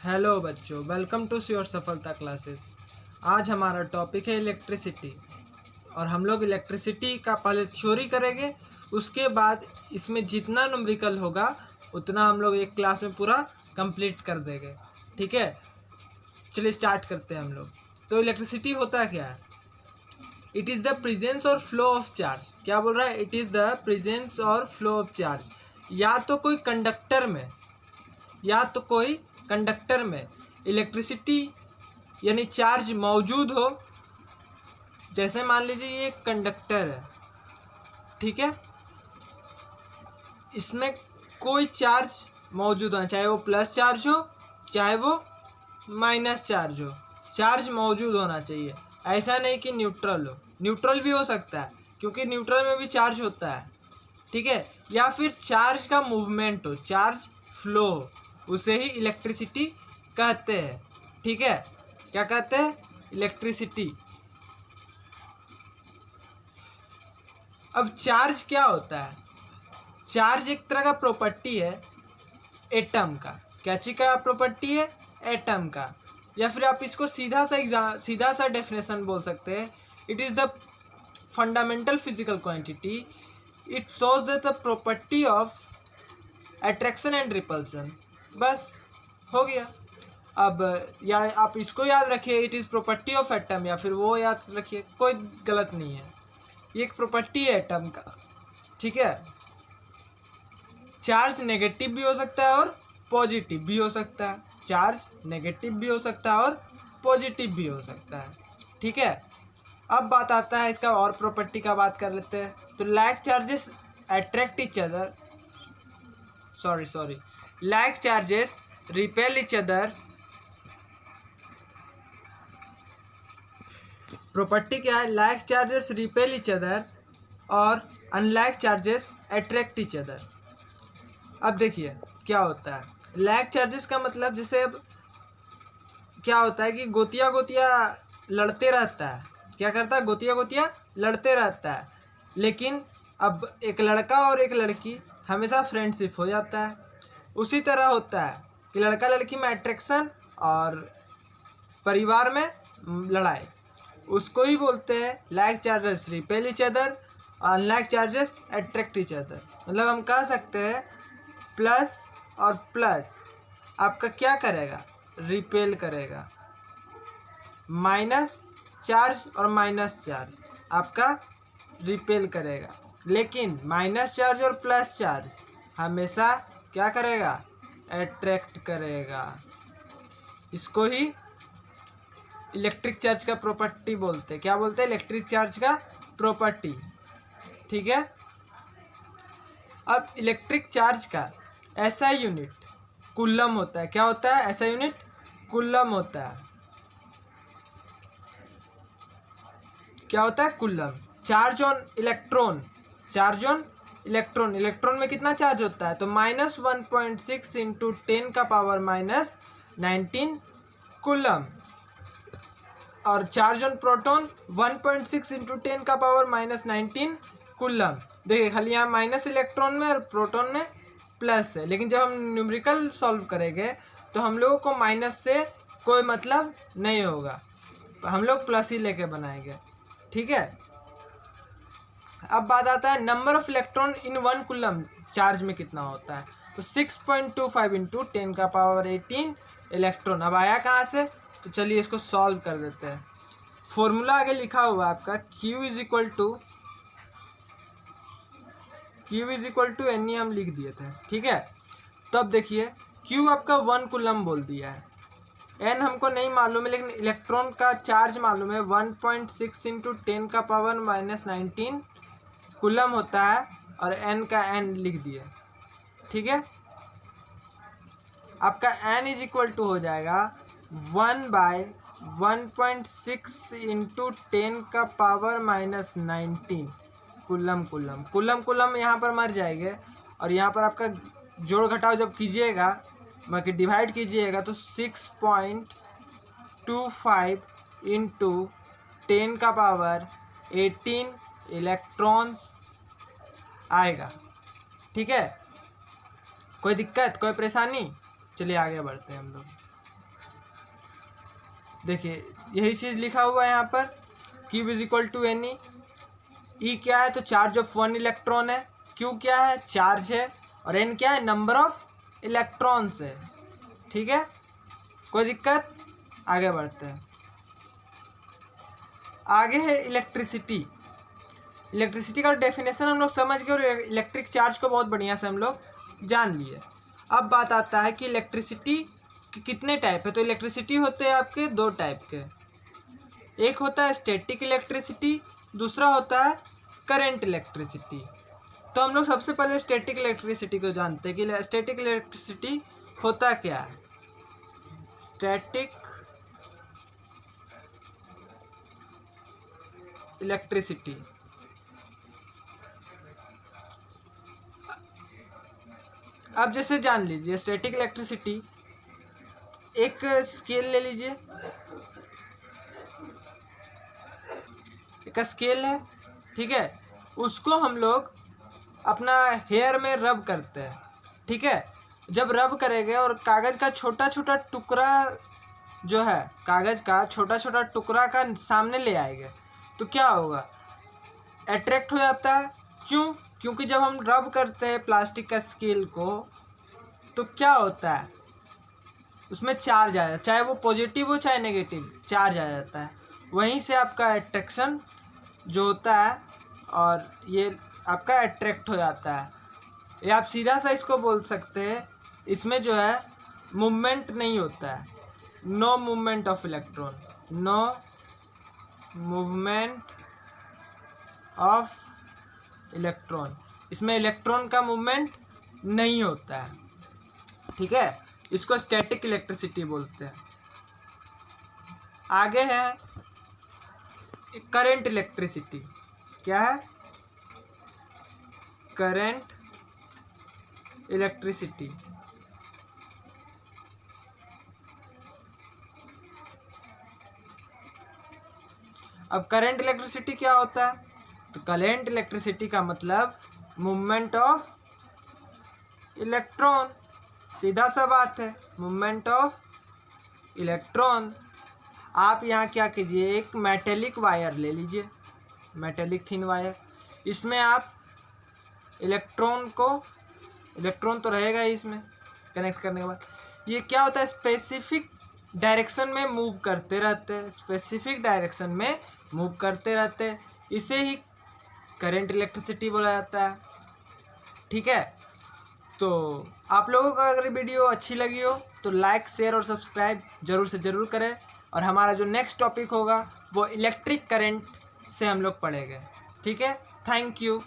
Hello बच्चों, welcome to your सफलता classes. आज हमारा टॉपिक है इलेक्ट्रिसिटी और हम लोग इलेक्ट्रिसिटी का पहले थ्योरी करेंगे। उसके बाद इसमें जितना न्यूमेरिकल होगा उतना हम लोग एक क्लास में पूरा कंप्लीट कर देंगे। ठीक है, चलिए स्टार्ट करते हैं हम लोग। तो इलेक्ट्रिसिटी होता क्या है? इट इज़ द प्रेजेंस और फ्लो ऑफ चार्ज। क्या बोल रहा है? इट इज़ द प्रेजेंस और फ्लो ऑफ चार्ज। या तो कोई कंडक्टर में इलेक्ट्रिसिटी यानी चार्ज मौजूद हो। जैसे मान लीजिए ये एक कंडक्टर है, ठीक है, इसमें कोई चार्ज मौजूद होना, चाहे वो प्लस चार्ज हो चाहे वो माइनस चार्ज हो, चार्ज मौजूद होना चाहिए। ऐसा नहीं कि न्यूट्रल हो, न्यूट्रल भी हो सकता है क्योंकि न्यूट्रल में भी चार्ज होता है, ठीक है। या फिर चार्ज का मूवमेंट हो, चार्ज फ्लो हो, उसे ही इलेक्ट्रिसिटी कहते हैं। ठीक है, क्या कहते हैं? इलेक्ट्रिसिटी। अब चार्ज क्या होता है? चार्ज एक तरह का प्रॉपर्टी है एटम का। क्या चीज का प्रॉपर्टी है? एटम का। या फिर आप इसको सीधा सा डेफिनेशन बोल सकते हैं। It is the fundamental physical quantity. It shows the property of attraction and repulsion. बस हो गया। अब या आप इसको याद रखिए, it is property of atom, या फिर वो याद रखिए, कोई गलत नहीं है। ये एक प्रॉपर्टी है एटम का, ठीक है। चार्ज नेगेटिव भी हो सकता है और पॉजिटिव भी हो सकता है। चार्ज नेगेटिव भी हो सकता है और पॉजिटिव भी हो सकता है, ठीक है। अब बात आता है इसका और प्रॉपर्टी का, बात कर लेते हैं। तो like charges attract each other, like charges repel each other. Property क्या है? Like charges repel each other और unlike charges attract each other. अब देखिए क्या होता है। लाइक चार्जेस का मतलब, जैसे अब क्या होता है कि गोतिया लड़ते रहता है। क्या करता है? गोतिया लड़ते रहता है। लेकिन अब एक लड़का और एक लड़की हमेशा फ्रेंडशिप हो जाता है। उसी तरह होता है कि लड़का लड़की में अट्रैक्शन और परिवार में लड़ाई, उसको ही बोलते हैं like charges repel each other, unlike charges attract each other. मतलब हम कह सकते हैं प्लस और प्लस आपका क्या करेगा? रिपेल करेगा। माइनस चार्ज और माइनस चार्ज आपका रिपेल करेगा। लेकिन माइनस चार्ज और प्लस चार्ज हमेशा क्या करेगा? अट्रैक्ट करेगा। इसको ही इलेक्ट्रिक चार्ज का प्रॉपर्टी बोलते हैं। क्या बोलते हैं? इलेक्ट्रिक चार्ज का प्रॉपर्टी, ठीक है। अब इलेक्ट्रिक चार्ज का ऐसा यूनिट कूलम होता है। क्या होता है? ऐसा यूनिट कूलम होता है। क्या होता है? Coulomb. Charge on electron, electron में कितना चार्ज होता है? तो -1.6 इंटू 10 का पावर -19 कूलम। और चार्ज ऑन प्रोटॉन 1.6 इंटू 10 का पावर -19 कूलम। देखिए खाली यहाँ माइनस इलेक्ट्रॉन में और प्रोटॉन में प्लस है, लेकिन जब हम न्यूमेरिकल सॉल्व करेंगे तो हम लोगों को माइनस से कोई मतलब नहीं होगा, हम लोग प्लस ही लेके बनाएंगे, ठीक है। अब बात आता है number of electron in 1 coulomb charge में कितना होता है। तो 6.25 इंटू 10 का पावर 18 इलेक्ट्रॉन। अब आया कहाँ से? तो चलिए इसको सॉल्व कर देते हैं। फॉर्मूला आगे लिखा हुआ है आपका Q is equal to NE हम लिख दिए थे, ठीक है। तो अब देखिए Q आपका 1 कूलम बोल दिया है, N हमको नहीं मालूम है, लेकिन इलेक्ट्रॉन का चार्ज मालूम है 1.6 इंटू 10 का पावर -19 कूलम होता है, और N का N लिख दिए, ठीक है। आपका N इज इक्वल टू हो जाएगा 1/1.6 इंटू 10 का पावर -19 कूलम यहाँ पर मर जाएंगे, और यहाँ पर आपका जोड़ घटाव जब कीजिएगा, मतलब डिवाइड कीजिएगा, तो 6.25 इंटू 10 का पावर 18 इलेक्ट्रॉन्स आएगा, ठीक है। कोई दिक्कत, कोई परेशानी? चलिए आगे बढ़ते हैं हम लोग। देखिए यही चीज़ लिखा हुआ है यहाँ पर, Q is equal to N E क्या है, तो चार्ज ऑफ 1 इलेक्ट्रॉन है, Q क्या है, चार्ज है, और N क्या है, नंबर ऑफ इलेक्ट्रॉन्स है। ठीक है, कोई दिक्कत? आगे बढ़ते हैं। आगे है इलेक्ट्रिसिटी। इलेक्ट्रिसिटी का डेफिनेशन हम लोग समझ गए और इलेक्ट्रिक चार्ज को बहुत बढ़िया से हम लोग जान लिए। अब बात आता है कि इलेक्ट्रिसिटी के कितने टाइप है। तो इलेक्ट्रिसिटी होते हैं आपके दो टाइप के, एक होता है स्टैटिक इलेक्ट्रिसिटी, दूसरा होता है करंट इलेक्ट्रिसिटी। तो हम लोग सबसे पहले स्टैटिक इलेक्ट्रिसिटी को जानते हैं कि स्टैटिक इलेक्ट्रिसिटी होता क्या है। स्टैटिक इलेक्ट्रिसिटी अब जैसे जान लीजिए, स्टैटिक इलेक्ट्रिसिटी एक स्केल ले लीजिए, एक स्केल है, ठीक है, उसको हम लोग अपना हेयर में रब करते हैं। ठीक है, जब रब करेंगे और कागज़ का छोटा छोटा टुकड़ा जो है, कागज़ का छोटा छोटा टुकड़ा का सामने ले आएंगे तो क्या होगा, अट्रैक्ट हो जाता है। क्यों? क्योंकि जब हम रब करते हैं प्लास्टिक का स्केल को तो क्या होता है, उसमें चार्ज आ जाता है, चाहे वो पॉजिटिव हो चाहे नेगेटिव, चार्ज आ जाता है। वहीं से आपका अट्रैक्शन जो होता है और ये आपका अट्रैक्ट हो जाता है। ये आप सीधा सा इसको बोल सकते हैं, इसमें जो है मूवमेंट नहीं होता है, no movement of electron, no movement of electron, इसमें इलेक्ट्रॉन का मूवमेंट नहीं होता है। ठीक है, इसको स्टैटिक इलेक्ट्रिसिटी बोलते हैं। आगे है करंट इलेक्ट्रिसिटी। क्या है? Current electricity. अब करंट इलेक्ट्रिसिटी क्या होता है? तो करंट इलेक्ट्रिसिटी का मतलब मूवमेंट ऑफ इलेक्ट्रॉन, सीधा सा बात है, मूवमेंट ऑफ इलेक्ट्रॉन। आप यहाँ क्या कीजिए, एक मेटेलिक वायर ले लीजिए, मेटेलिक थिन वायर, इसमें आप इलेक्ट्रॉन को, इलेक्ट्रॉन तो रहेगा ही इसमें कनेक्ट करने के बाद, ये क्या होता है, स्पेसिफिक डायरेक्शन में मूव करते रहते हैं, स्पेसिफिक डायरेक्शन में मूव करते रहते हैं, इसे ही करंट इलेक्ट्रिसिटी बोला जाता है। ठीक है, तो आप लोगों को अगर वीडियो अच्छी लगी हो तो लाइक, शेयर और सब्सक्राइब ज़रूर से ज़रूर करें। और हमारा जो नेक्स्ट टॉपिक होगा वो इलेक्ट्रिक करंट से हम लोग पढ़ेंगे। ठीक है, थैंक यू।